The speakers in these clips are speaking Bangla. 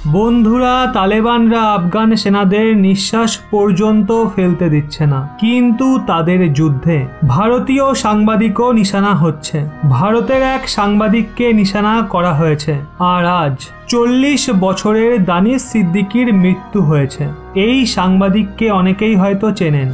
বন্ধুরা, তালেবানরা আফগান সেনাদের নিঃশ্বাস পর্যন্ত ফেলতে দিচ্ছে না, কিন্তু তাদের যুদ্ধে ভারতীয় সাংবাদিকও নিশানা হচ্ছে। ভারতের এক সাংবাদিককে নিশানা করা হয়েছে। আর আজ 40 বছরের দানিশ সিদ্দিকীর মৃত্যু হয়েছে। এই সাংবাদিককে অনেকেই হয়তো চেনেন,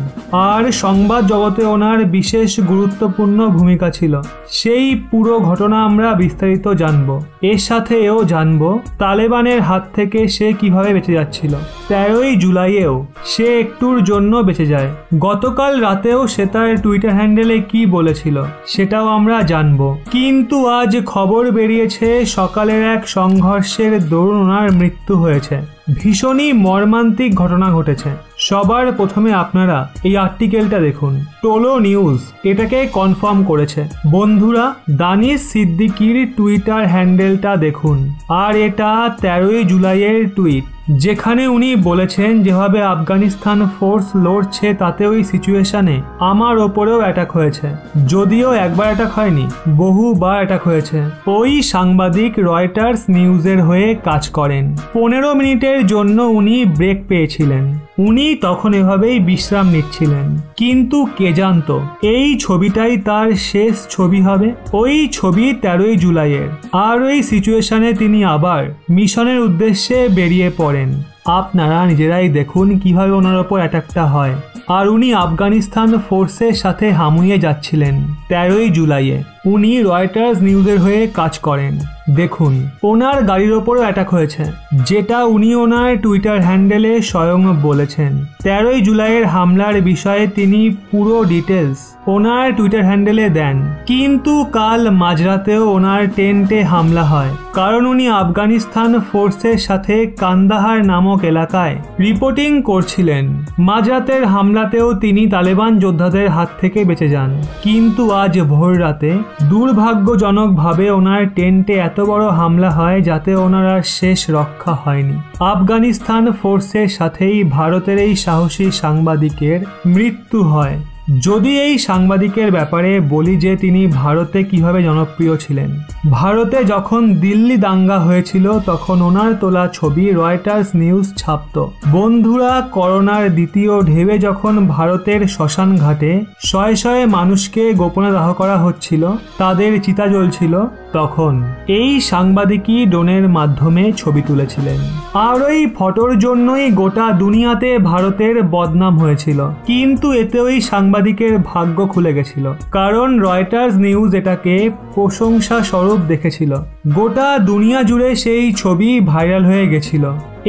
আর সংবাদ জগতে ওনার বিশেষ গুরুত্বপূর্ণ ভূমিকা ছিল। সেই পুরো ঘটনা আমরা বিস্তারিত জানব। এর সাথে এও জানব তালেবানের হাত থেকে সে কিভাবে বেঁচে যাচ্ছিল। 13ই জুলাইয়েও সে একটুর জন্য বেঁচে যায়। গতকাল রাতেও সে তার টুইটার হ্যান্ডেলে কি বলেছিল সেটাও আমরা জানব। কিন্তু আজ খবর বেরিয়েছে সকালের এক সংঘর্ষের দরুন ওনার মৃত্যু হয়েছে। ভীষণই মর্মান্তিক ঘটনা ঘটেছে। সবার প্রথমে আপনারা এই আর্টিকেলটা দেখুন। টোলো নিউজ এটাকে কনফার্ম করেছে। বন্ধুরা, দানিশ সিদ্দিকীর টুইটার হ্যান্ডেলটা দেখুন। আর এটা 13ই জুলাইয়ের টুইট, যেখানে উনি বলেছেন যেভাবে আফগানিস্তান ফোর্স লড়ছে তাতে ওই সিচুয়েশনে আমার ওপরেও অ্যাটাক হয়েছে। যদিও একবার অ্যাটাক হয়নি, বহুবার অ্যাটাক হয়েছে। ওই সাংবাদিক রয়টার্স নিউজের হয়ে কাজ করেন। 15 মিনিটের জন্য উনি ব্রেক পেয়েছিলেন। উনি তখন এভাবেই বিশ্রাম নিচ্ছিলেন। কিন্তু কে জানতো এই ছবিটাই তার শেষ ছবি হবে। ওই ছবি 13ই জুলাইয়ের। আর ওই সিচুয়েশনে তিনি আবার মিশনের উদ্দেশ্যে বেরিয়ে পড়েন। আপনারা নিজেরাই দেখুন কিভাবে ওনার ওপর অ্যাটাকটা হয়। আর উনি আফগানিস্তান ফোর্সের সাথে হামুয়ে যাচ্ছিলেন 13ই জুলাইয়ে। উনি রয়টার্স নিউজের হয়ে কাজ করেন। দেখুন, ওনার গাড়ির ওপরও অ্যাটাক হয়েছে, যেটা উনি ওনার টুইটার হ্যান্ডেলে স্বয়ং বলেছেন। 13ই জুলাইয়ের হামলার বিষয়ে তিনি পুরো ডিটেলস ওনার টুইটার হ্যান্ডেলে দেন। কিন্তু কাল মাঝরাতেও ওনার টেন্টে হামলা হয়, কারণ উনি আফগানিস্তান ফোর্সের সাথে কান্দাহার নামক এলাকায় রিপোর্টিং করছিলেন। মাঝরাতের হামলাতেও তিনি তালেবান যোদ্ধাদের হাত থেকে বেঁচে যান। কিন্তু আজ ভোর রাতে দুর্ভাগ্যজনকভাবে ওনার টেন্টে এত বড় হামলা হয় যাতে ওনার আর শেষ রক্ষা হয়নি। আফগানিস্তান ফোর্সের সাথেই ভারতের এই সাহসী সাংবাদিকের মৃত্যু হয়। যদি এই সাংবাদিকের ব্যাপারে বলি যে তিনি ভারতে কিভাবে জনপ্রিয় ছিলেন। ভারতে যখন দিল্লি দাঙ্গা হয়েছিল তখন ওনার তোলা ছবি রয়টার্স নিউজ ছাপত। বন্ধুরা, করোনার দ্বিতীয় ঢেউয়ে যখন ভারতের শ্মশান ঘাটে শয়ে শয়ে মানুষকে গোপনে দাহ করা হচ্ছিল, তাদের চিতা জ্বলছিল, তখন এই সাংবাদিকই ড্রোনের মাধ্যমে ছবি তুলেছিলেন। আর ওই ফটোর জন্যই গোটা দুনিয়াতে ভারতের বদনাম হয়েছিল। কিন্তু এতে ওই সাংবাদিকের ভাগ্য খুলে গেছিল, কারণ রয়টার্স নিউজ এটাকে প্রশংসা স্বরূপ দেখেছিল। গোটা দুনিয়া জুড়ে সেই ছবি ভাইরাল হয়ে গেছিল।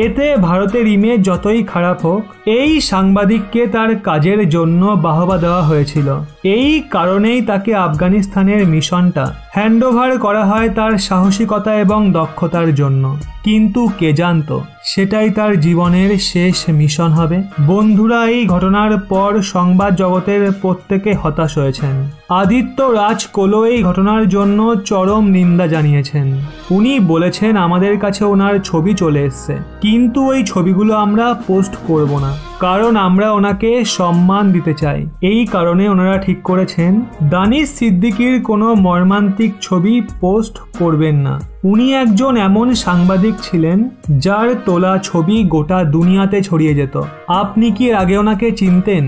এতে ভারতের ইমেজ যতই খারাপ হোক, এই সাংবাদিককে তার কাজের জন্য বাহবা দেওয়া হয়েছিল। এই কারণেই তাকে আফগানিস্তানের মিশনটা হ্যান্ডওভার করা হয় তার সাহসিকতা এবং দক্ষতার জন্য। কিন্তু কে জানতো সেটাই তার জীবনের শেষ মিশন হবে। বন্ধুরা, এই ঘটনার পর সংবাদ জগতের প্রত্যেকে হতাশ হয়েছেন। আদিত্য রাজ কোলো এই ঘটনার জন্য চরম নিন্দা জানিয়েছেন। উনি বলেছেন আমাদের কাছে ওনার ছবি চলে এসছে, কিন্তু ওই ছবিগুলো আমরা পোস্ট করব না, কারণ আমরা ওনাকে সম্মান দিতে চাই। এই কারণে ওনারা ঠিক করেছেন দানিশ সিদ্দিকীর কোনো মর্মান্তিক ছবি পোস্ট করবেন না। উনি একজন এমন সাংবাদিক ছিলেন যার তোলা ছবি গোটা দুনিয়াতে ছড়িয়ে যেত। আপনি কি এর আগে ওনাকে চিনতেন?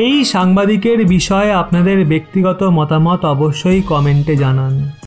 এই সাংবাদিকের বিষয়ে আপনাদের ব্যক্তিগত মতামত অবশ্যই কমেন্টে জানান।